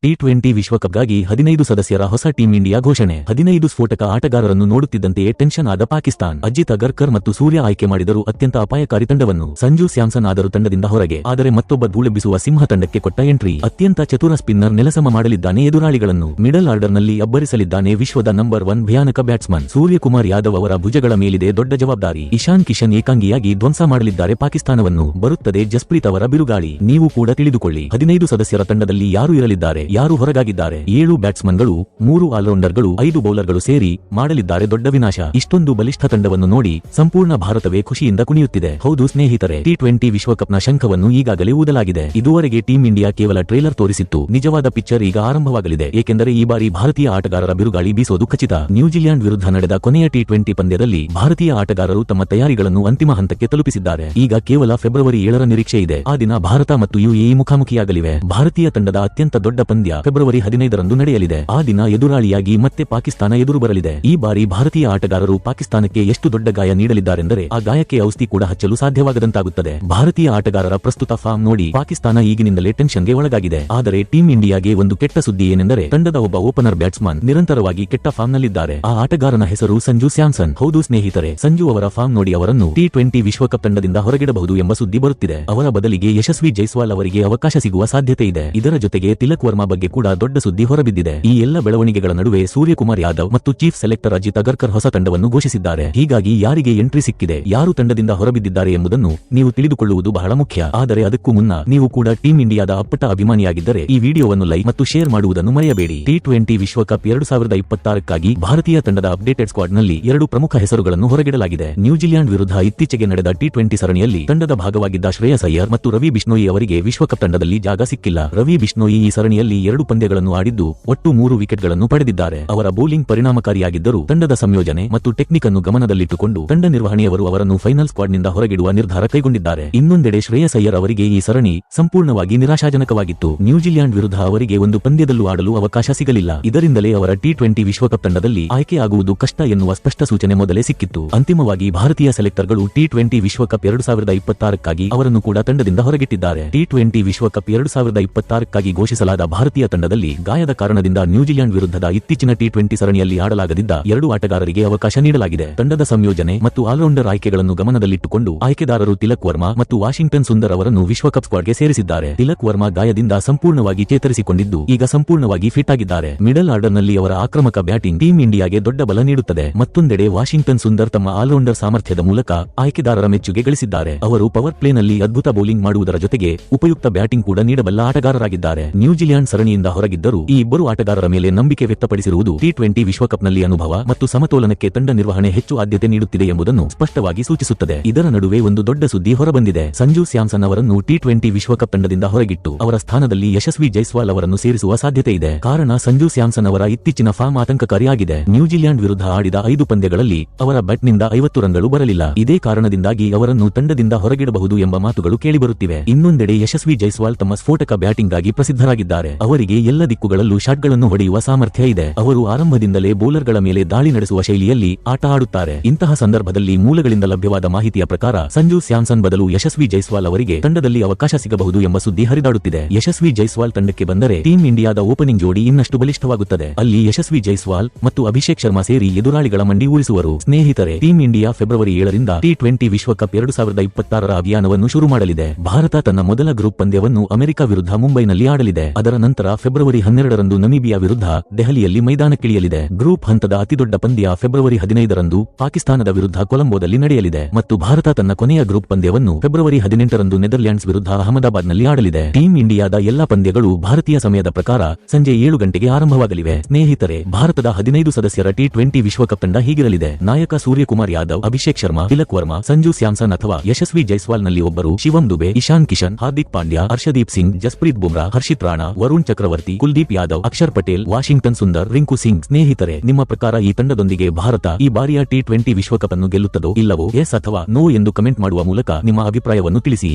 T20 ವಿಶ್ವಕಪ್ಗಾಗಿ 15 ಸದಸ್ಯರ ಹೊಸ team India ಘೋಷಣೆ. 15 ಸ್ಫೋಟಕ ಆಟಗಾರರನ್ನು ನೋಡುತ್ತಿದ್ದಂತೆಯೇ ಟೆನ್ಷನ್ ಆದ ಪಾಕಿಸ್ತಾನ್. ಅಜಿತ್ ಅಗರ್ಕರ್ ಮತ್ತು ಸೂರ್ಯ ಆಯ್ಕೆ ಮಾಡಿದರು ಅತ್ಯಂತ ಅಪಾಯಕಾರಿ ತಂಡವನ್ನು. ಸಂಜು ಸ್ಯಾಮ್ಸನ್ ಆದರೂ ತಂಡದಿಂದ ಹೊರಗೆ. ಆದರೆ ಮತ್ತೊಬ್ಬ ಧೂಳೆಬ್ಬಿಸುವ ಸಿಂಹ ತಂಡಕ್ಕೆ ಕೊಟ್ಟ ಎಂಟ್ರಿ. ಅತ್ಯಂತ ಚತುರ ಸ್ಪಿನ್ನರ್ ನೆಲಸಮ ಮಾಡಲಿದ್ದಾನೆ ಎದುರಾಳಿಗಳನ್ನು. ಮಿಡಲ್ ಆರ್ಡರ್ನಲ್ಲಿ ಅಬ್ಬರಿಸಲಿದ್ದಾನೆ ವಿಶ್ವದ ನಂಬರ್ 1 ಭಯಾನಕ ಬ್ಯಾಟ್ಸ್ಮನ್. ಸೂರ್ಯಕುಮಾರ್ ಯಾದವ್ ಅವರ ಭುಜಗಳ ಮೇಲಿದೆ ದೊಡ್ಡ ಜವಾಬ್ದಾರಿ. ಇಶಾನ್ ಕಿಶನ್ ಏಕಾಂಗಿಯಾಗಿ ಧ್ವಂಸ ಮಾಡಲಿದ್ದಾರೆ ಪಾಕಿಸ್ತಾನವನ್ನು. ಬರುತ್ತದೆ ಜಸ್ಪ್ರೀತ್ ಅವರ ಬಿರುಗಾಳಿ. ನೀವು ಕೂಡ ತಿಳಿದುಕೊಳ್ಳಿ 15 ಸದಸ್ಯರ ತಂಡದಲ್ಲಿ ಯಾರು ಇರಲಿದ್ದಾರೆ, ಯಾರು ಹೊರಗಾಗಿದ್ದಾರೆ. 7 ಬ್ಯಾಟ್ಸ್ಮನ್ಗಳು, 3 ಆಲ್ರೌಂಡರ್ಗಳು, 5 ಬೌಲರ್ಗಳು ಸೇರಿ ಮಾಡಲಿದ್ದಾರೆ ದೊಡ್ಡ ವಿನಾಶ. ಇಷ್ಟೊಂದು ಬಲಿಷ್ಠ ತಂಡವನ್ನು ನೋಡಿ ಸಂಪೂರ್ಣ ಭಾರತವೇ ಖುಷಿಯಿಂದ ಕುಣಿಯುತ್ತಿದೆ. ಹೌದು ಸ್ನೇಹಿತರೆ, ಟಿ20 ವಿಶ್ವಕಪ್ನ ಶಂಖವನ್ನು ಈಗಾಗಲೇ ಊದಲಾಗಿದೆ. ಇದುವರೆಗೆ ಟೀಂ ಇಂಡಿಯಾ ಕೇವಲ ಟ್ರೇಲರ್ ತೋರಿಸಿತ್ತು. ನಿಜವಾದ ಪಿಕ್ಚರ್ ಈಗ ಆರಂಭವಾಗಲಿದೆ. ಏಕೆಂದರೆ ಈ ಬಾರಿ ಭಾರತೀಯ ಆಟಗಾರರ ಬಿರುಗಾಳಿ ಬೀಸೋದು ಖಚಿತ. ನ್ಯೂಜಿಲೆಂಡ್ ವಿರುದ್ಧ ನಡೆದ ಕೊನೆಯ ಟಿ20 ಪಂದ್ಯದಲ್ಲಿ ಭಾರತೀಯ ಆಟಗಾರರು ತಮ್ಮ ತಯಾರಿಗಳನ್ನು ಅಂತಿಮ ಹಂತಕ್ಕೆ ತಲುಪಿಸಿದ್ದಾರೆ. ಈಗ ಕೇವಲ ಫೆಬ್ರವರಿ 7ರ ನಿರೀಕ್ಷೆ ಇದೆ. ಆ ದಿನ ಭಾರತ ಮತ್ತು ಯುಎಇ ಮುಖಾಮುಖಿಯಾಗಲಿವೆ. ಭಾರತೀಯ ತಂಡದ ಅತ್ಯಂತ ದೊಡ್ಡ ಪಂದ್ಯ ಫೆಬ್ರವರಿ 15ರಂದು ನಡೆಯಲಿದೆ. ಆ ದಿನ ಎದುರಾಳಿಯಾಗಿ ಮತ್ತೆ ಪಾಕಿಸ್ತಾನ ಎದುರು ಬರಲಿದೆ. ಈ ಬಾರಿ ಭಾರತೀಯ ಆಟಗಾರರು ಪಾಕಿಸ್ತಾನಕ್ಕೆ ಎಷ್ಟು ದೊಡ್ಡ ಗಾಯ ನೀಡಲಿದ್ದಾರೆಂದರೆ ಆ ಗಾಯಕ್ಕೆ ಔಷಧಿ ಕೂಡ ಹಚ್ಚಲು ಸಾಧ್ಯವಾಗದಂತಾಗುತ್ತದೆ. ಭಾರತೀಯ ಆಟಗಾರರ ಪ್ರಸ್ತುತ ಫಾರ್ಮ್ ನೋಡಿ ಪಾಕಿಸ್ತಾನ ಈಗಿನಿಂದಲೇ ಟೆನ್ಷನ್ಗೆ ಒಳಗಾಗಿದೆ. ಆದರೆ ಟೀಂ ಇಂಡಿಯಾಗೆ ಒಂದು ಕೆಟ್ಟ ಸುದ್ದಿ ಏನೆಂದರೆ ತಂಡದ ಒಬ್ಬ ಓಪನರ್ ಬ್ಯಾಟ್ಸ್ಮನ್ ನಿರಂತರವಾಗಿ ಕೆಟ್ಟ ಫಾರ್ಮ್ನಲ್ಲಿದ್ದಾರೆ. ಆ ಆಟಗಾರನ ಹೆಸರು ಸಂಜು ಸ್ಯಾಮ್ಸನ್. ಹೌದು ಸ್ನೇಹಿತರೆ, ಸಂಜು ಅವರ ಫಾರ್ಮ್ ನೋಡಿ ಅವರನ್ನು ಟಿ20 ವಿಶ್ವಕಪ್ ತಂಡದಿಂದ ಹೊರಗಿಡಬಹುದು ಎಂಬ ಸುದ್ದಿ ಬರುತ್ತಿದೆ. ಅವರ ಬದಲಿಗೆ ಯಶಸ್ವಿ ಜೈಸ್ವಾಲ್ ಅವರಿಗೆ ಅವಕಾಶ ಸಿಗುವ ಸಾಧ್ಯತೆ ಇದೆ. ಇದರ ಜೊತೆಗೆ ತಿಲಕ್ ವರ್ಮಾ ಬಗ್ಗೆ ಕೂಡ ದೊಡ್ಡ ಸುದ್ದಿ ಹೊರಬಿದ್ದಿದೆ. ಈ ಎಲ್ಲ ಬೆಳವಣಿಗೆಗಳ ನಡುವೆ ಸೂರ್ಯಕುಮಾರ್ ಯಾದವ್ ಮತ್ತು ಚೀಫ್ ಸೆಲೆಕ್ಟರ್ ಅಜಿತ್ ಅಗರ್ಕರ್ ಹೊಸ ತಂಡವನ್ನು ಘೋಷಿಸಿದ್ದಾರೆ. ಹೀಗಾಗಿ ಯಾರಿಗೆ ಎಂಟ್ರಿ ಸಿಕ್ಕಿದೆ, ಯಾರು ತಂಡದಿಂದ ಹೊರಬಿದ್ದಿದ್ದಾರೆ ಎಂಬುದನ್ನು ನೀವು ತಿಳಿದುಕೊಳ್ಳುವುದು ಬಹಳ ಮುಖ್ಯ. ಆದರೆ ಅದಕ್ಕೂ ಮುನ್ನ ನೀವು ಕೂಡ ಟೀಂ ಇಂಡಿಯಾದ ಅಪ್ಪಟ ಅಭಿಮಾನಿಯಾಗಿದ್ದರೆ ಈ ವಿಡಿಯೋವನ್ನು ಲೈಕ್ ಮತ್ತು ಶೇರ್ ಮಾಡುವುದನ್ನು ಮರೆಯಬೇಡಿ. ಟಿ20 ವಿಶ್ವಕಪ್ 2026ಕ್ಕಾಗಿ ಭಾರತೀಯ ತಂಡದ ಅಪ್ಡೇಟೆಡ್ ಸ್ಕ್ವಾಡ್ನಲ್ಲಿ 2 ಪ್ರಮುಖ ಹೆಸರುಗಳನ್ನು ಹೊರಗಿಡಲಾಗಿದೆ. ನ್ಯೂಜಿಲೆಂಡ್ ವಿರುದ್ಧ ಇತ್ತೀಚೆಗೆ ನಡೆದ ಟಿ20 ಸರಣಿಯಲ್ಲಿ ತಂಡದ ಭಾಗವಾಗಿದ್ದ ಶ್ರೇಯಸ್ ಅಯ್ಯರ್ ಮತ್ತು ರವಿ ಬಿಷ್ಣೋಯಿ ಅವರಿಗೆ ವಿಶ್ವಕಪ್ ತಂಡದಲ್ಲಿ ಜಾಗ ಸಿಕ್ಕಿಲ್ಲ. ರವಿ ಬಿಷ್ಣೋಯಿ ಈ ಸರಣಿಯಲ್ಲಿ 2 ಪಂದ್ಯಗಳನ್ನು ಆಡಿದ್ದು ಒಟ್ಟು 3 ವಿಕೆಟ್ಗಳನ್ನು ಪಡೆದಿದ್ದಾರೆ. ಅವರ ಬೌಲಿಂಗ್ ಪರಿಣಾಮಕಾರಿಯಾಗಿದ್ದರೂ ತಂಡದ ಸಂಯೋಜನೆ ಮತ್ತು ಟೆಕ್ನಿಕ್ ಅನ್ನು ಗಮನದಲ್ಲಿಟ್ಟುಕೊಂಡು ತಂಡ ನಿರ್ವಹಣೆಯವರು ಅವರನ್ನು ಫೈನಲ್ ಸ್ಕ್ವಾಡ್ನಿಂದ ಹೊರಗಿಡುವ ನಿರ್ಧಾರ ಕೈಗೊಂಡಿದ್ದಾರೆ. ಇನ್ನೊಂದೆಡೆ ಶ್ರೇಯಸ್ ಅಯ್ಯರ್ ಅವರಿಗೆ ಈ ಸರಣಿ ಸಂಪೂರ್ಣವಾಗಿ ನಿರಾಶಾಜನಕವಾಗಿತ್ತು. ನ್ಯೂಜಿಲೆಂಡ್ ವಿರುದ್ಧ ಅವರಿಗೆ ಒಂದು ಪಂದ್ಯದಲ್ಲೂ ಆಡಲು ಅವಕಾಶ ಸಿಗಲಿಲ್ಲ. ಇದರಿಂದಲೇ ಅವರ ಟಿ20 ವಿಶ್ವಕಪ್ ತಂಡದಲ್ಲಿ ಆಯ್ಕೆಯಾಗುವುದು ಕಷ್ಟ ಎನ್ನುವ ಸ್ಪಷ್ಟ ಸೂಚನೆ ಮೊದಲೇ ಸಿಕ್ಕಿತ್ತು. ಅಂತಿಮವಾಗಿ ಭಾರತೀಯ ಸೆಲೆಕ್ಟರ್ಗಳು ಟಿ20 ವಿಶ್ವಕಪ್ 2026ಕ್ಕಾಗಿ ಅವರನ್ನು ಕೂಡ ತಂಡದಿಂದ ಹೊರಗಿಟ್ಟಿದ್ದಾರೆ. ಟಿ20 ವಿಶ್ವಕಪ್ 2026ಕ್ಕಾಗಿ ಘೋಷಿಸಲಾದ ಭಾರತೀಯ ತಂಡದಲ್ಲಿ ಗಾಯದ ಕಾರಣದಿಂದ ನ್ಯೂಜಿಲೆಂಡ್ ವಿರುದ್ಧದ ಇತ್ತೀಚಿನ ಟಿ20 ಸರಣಿಯಲ್ಲಿ ಆಡಲಾಗದಿದ್ದ 2 ಆಟಗಾರರಿಗೆ ಅವಕಾಶ ನೀಡಲಾಗಿದೆ. ತಂಡದ ಸಂಯೋಜನೆ ಮತ್ತು ಆಲ್ರೌಂಡರ್ ಆಯ್ಕೆಗಳನ್ನು ಗಮನದಲ್ಲಿಟ್ಟುಕೊಂಡು ಆಯ್ಕೆದಾರರು ತಿಲಕ್ ವರ್ಮಾ ಮತ್ತು ವಾಷಿಂಗ್ಟನ್ ಸುಂದರ್ ಅವರನ್ನು ವಿಶ್ವಕಪ್ ಸ್ಕ್ವಾಡ್ಗೆ ಸೇರಿಸಿದ್ದಾರೆ. ತಿಲಕ್ ವರ್ಮಾ ಗಾಯದಿಂದ ಸಂಪೂರ್ಣವಾಗಿ ಚೇತರಿಸಿಕೊಂಡಿದ್ದು ಈಗ ಸಂಪೂರ್ಣವಾಗಿ ಫಿಟ್ ಆಗಿದ್ದಾರೆ. ಮಿಡಲ್ ಆರ್ಡರ್ನಲ್ಲಿ ಅವರ ಆಕ್ರಮಕ ಬ್ಯಾಟಿಂಗ್ ಟೀಂ ಇಂಡಿಯಾಗೆ ದೊಡ್ಡ ಬಲ ನೀಡುತ್ತದೆ. ಮತ್ತೊಂದೆಡೆ ವಾಷಿಂಗ್ಟನ್ ಸುಂದರ್ ತಮ್ಮ ಆಲ್ರೌಂಡರ್ ಸಾಮರ್ಥ್ಯದ ಮೂಲಕ ಆಯ್ಕೆದಾರರ ಮೆಚ್ಚುಗೆ ಗಳಿಸಿದ್ದಾರೆ. ಅವರು ಪವರ್ ಪ್ಲೇನಲ್ಲಿ ಅದ್ಭುತ ಬೌಲಿಂಗ್ ಮಾಡುವುದರ ಜೊತೆಗೆ ಉಪಯುಕ್ತ ಬ್ಯಾಟಿಂಗ್ ಕೂಡ ನೀಡಬಲ್ಲ ಆಟಗಾರರಾಗಿದ್ದಾರೆ. ನ್ಯೂಜಿಲೆಂಡ್ ಸರಣಿಯಿಂದ ಹೊರಗಿದ್ದರೂ ಈ ಇಬ್ಬರು ಆಟಗಾರರ ಮೇಲೆ ನಂಬಿಕೆ ವ್ಯಕ್ತಪಡಿಸಿರುವುದು ಟಿ20 ವಿಶ್ವಕಪ್ನಲ್ಲಿ ಅನುಭವ ಮತ್ತು ಸಮತೋಲನಕ್ಕೆ ತಂಡ ನಿರ್ವಹಣೆ ಹೆಚ್ಚು ಆದ್ಯತೆ ನೀಡುತ್ತಿದೆ ಎಂಬುದನ್ನು ಸ್ಪಷ್ಟವಾಗಿ ಸೂಚಿಸುತ್ತದೆ. ಇದರ ನಡುವೆ ಒಂದು ದೊಡ್ಡ ಸುದ್ದಿ ಹೊರಬಂದಿದೆ. ಸಂಜು ಸ್ಯಾಮ್ಸನ್ ಅವರನ್ನು ಟಿ20 ವಿಶ್ವಕಪ್ ತಂಡದಿಂದ ಹೊರಗಿಟ್ಟು ಅವರ ಸ್ಥಾನದಲ್ಲಿ ಯಶಸ್ವಿ ಜೈಸ್ವಾಲ್ ಅವರನ್ನು ಸೇರಿಸುವ ಸಾಧ್ಯತೆ ಇದೆ. ಕಾರಣ ಸಂಜು ಸ್ಯಾಮ್ಸನ್ ಅವರ ಇತ್ತೀಚಿನ ಫಾರ್ಮ್ ಆತಂಕಕಾರಿಯಾಗಿದೆ. ನ್ಯೂಜಿಲೆಂಡ್ ವಿರುದ್ಧ ಆಡಿದ 5 ಪಂದ್ಯಗಳಲ್ಲಿ ಅವರ ಬ್ಯಾಟ್ನಿಂದ 50 ರನ್ಗಳು ಬರಲಿಲ್ಲ. ಇದೇ ಕಾರಣದಿಂದಾಗಿ ಅವರನ್ನು ತಂಡದಿಂದ ಹೊರಗಿಡಬಹುದು ಎಂಬ ಮಾತುಗಳು ಕೇಳಿಬರುತ್ತಿವೆ. ಇನ್ನೊಂದೆಡೆ ಯಶಸ್ವಿ ಜೈಸ್ವಾಲ್ ತಮ್ಮ ಸ್ಫೋಟಕ ಬ್ಯಾಟಿಂಗ್ಗಾಗಿ ಪ್ರಸಿದ್ಧರಾಗಿದ್ದಾರೆ. ಅವರಿಗೆ ಎಲ್ಲ ದಿಕ್ಕುಗಳಲ್ಲೂ ಶಾಟ್ಗಳನ್ನು ಹೊಡೆಯುವ ಸಾಮರ್ಥ್ಯ ಇದೆ. ಅವರು ಆರಂಭದಿಂದಲೇ ಬೌಲರ್ಗಳ ಮೇಲೆ ದಾಳಿ ನಡೆಸುವ ಶೈಲಿಯಲ್ಲಿ ಆಟ ಆಡುತ್ತಾರೆ. ಇಂತಹ ಸಂದರ್ಭದಲ್ಲಿ ಮೂಲಗಳಿಂದ ಲಭ್ಯವಾದ ಮಾಹಿತಿಯ ಪ್ರಕಾರ ಸಂಜು ಸ್ಯಾಮ್ಸನ್ ಬದಲು ಯಶಸ್ವಿ ಜೈಸ್ವಾಲ್ ಅವರಿಗೆ ತಂಡದಲ್ಲಿ ಅವಕಾಶ ಸಿಗಬಹುದು ಎಂಬ ಸುದ್ದಿ ಹರಿದಾಡುತ್ತಿದೆ. ಯಶಸ್ವಿ ಜೈಸ್ವಾಲ್ ತಂಡಕ್ಕೆ ಬಂದರೆ ಟೀಂ ಇಂಡಿಯಾದ ಓಪನಿಂಗ್ ಜೋಡಿ ಇನ್ನಷ್ಟು ಬಲಿಷ್ಠವಾಗುತ್ತದೆ. ಅಲ್ಲಿ ಯಶಸ್ವಿ ಜೈಸ್ವಾಲ್ ಮತ್ತು ಅಭಿಷೇಕ್ ಶರ್ಮಾ ಸೇರಿ ಎದುರಾಳಿಗಳ ಮಂಡಿ ಊರಿಸುವರು. ಸ್ನೇಹಿತರೆ, ಟೀಂ ಇಂಡಿಯಾ ಫೆಬ್ರವರಿ 7ರಿಂದ ಟಿ20 ವಿಶ್ವಕಪ್ 2026ರ ಅಭಿಯಾನವನ್ನು ಶುರು ಮಾಡಲಿದೆ. ಭಾರತ ತನ್ನ ಮೊದಲ ಗ್ರೂಪ್ ಪಂದ್ಯವನ್ನು ಅಮೆರಿಕ ವಿರುದ್ಧ ಮುಂಬೈನಲ್ಲಿ ಆಡಲಿದೆ. ಅದರ ನಂತರ ಫೆಬ್ರವರಿ 12ರಂದು ನಮೀಬಿಯಾ ವಿರುದ್ಧ ದೆಹಲಿಯಲ್ಲಿ ಮೈದಾನಕ್ಕಿಳಿಯಲಿದೆ. ಗ್ರೂಪ್ ಹಂತದ ಅತಿದೊಡ್ಡ ಪಂದ್ಯ ಫೆಬ್ರವರಿ 15ರಂದು ಪಾಕಿಸ್ತಾನದ ವಿರುದ್ಧ ಕೊಲಂಬೋದಲ್ಲಿ ನಡೆಯಲಿದೆ ಮತ್ತು ಭಾರತ ತನ್ನ ಕೊನೆಯ ಗ್ರೂಪ್ ಪಂದ್ಯವನ್ನು ಫೆಬ್ರವರಿ 18ರಂದು ನೆದರ್ಲ್ಯಾಂಡ್ಸ್ ವಿರುದ್ಧ ಅಹಮದಾಬಾದ್ನಲ್ಲಿ ಆಡಲಿದೆ. ಟೀಂ ಇಂಡಿಯಾದ ಎಲ್ಲಾ ಪಂದ್ಯಗಳು ಭಾರತೀಯ ಸಮಯದ ಪ್ರಕಾರ ಸಂಜೆ 7 ಗಂಟೆಗೆ ಆರಂಭವಾಗಲಿವೆ. ಸ್ನೇಹಿತರೆ, ಭಾರತದ 15 ಸದಸ್ಯರ ಟಿ20 ವಿಶ್ವಕಪ್ ತಂಡ ಹೀಗಿರಲಿದೆ. ನಾಯಕ ಸೂರ್ಯಕುಮಾರ್ ಯಾದವ್, ಅಭಿಷೇಕ್ ಶರ್ಮಾ, ತಿಲಕ್ ವರ್ಮಾ, ಸಂಜು ಸ್ಯಾಮ್ಸನ್ ಅಥವಾ ಯಶಸ್ವಿ ಜೈಸ್ವಾಲ್ನಲ್ಲಿ ಒಬ್ಬರು, ಶಿವಂ ದುಬೆ, ಇಶಾನ್ ಕಿಶನ್, ಹಾರ್ದಿಕ್ ಪಾಂಡ್ಯ, ಹರ್ಷದೀಪ್ ಸಿಂಗ್, ಜಸ್ಪ್ರೀತ್ ಬುಮ್ರಾ, ಹರ್ಷಿತ್ ರಾಣಾ, ವರುಣ್ ಚಕ್ರವರ್ತಿ, ಕುಲ್ದೀಪ್ ಯಾದವ್, ಅಕ್ಷರ್ ಪಟೇಲ್, ವಾಷಿಂಗ್ಟನ್ ಸುಂದರ್, ರಿಂಕು ಸಿಂಗ್. ಸ್ನೇಹಿತರೆ, ನಿಮ್ಮ ಪ್ರಕಾರ ಈ ತಂಡದೊಂದಿಗೆ ಭಾರತ ಈ ಬಾರಿಯ ಟಿ20 ವಿಶ್ವಕಪ್ ಅನ್ನು ಗೆಲ್ಲುತ್ತದೋ ಇಲ್ಲವೋ ಎಸ್ ಅಥವಾ ನೋ ಎಂದು ಕಮೆಂಟ್ ಮಾಡುವ ಮೂಲಕ ನಿಮ್ಮ ಅಭಿಪ್ರಾಯವನ್ನು ತಿಳಿಸಿ.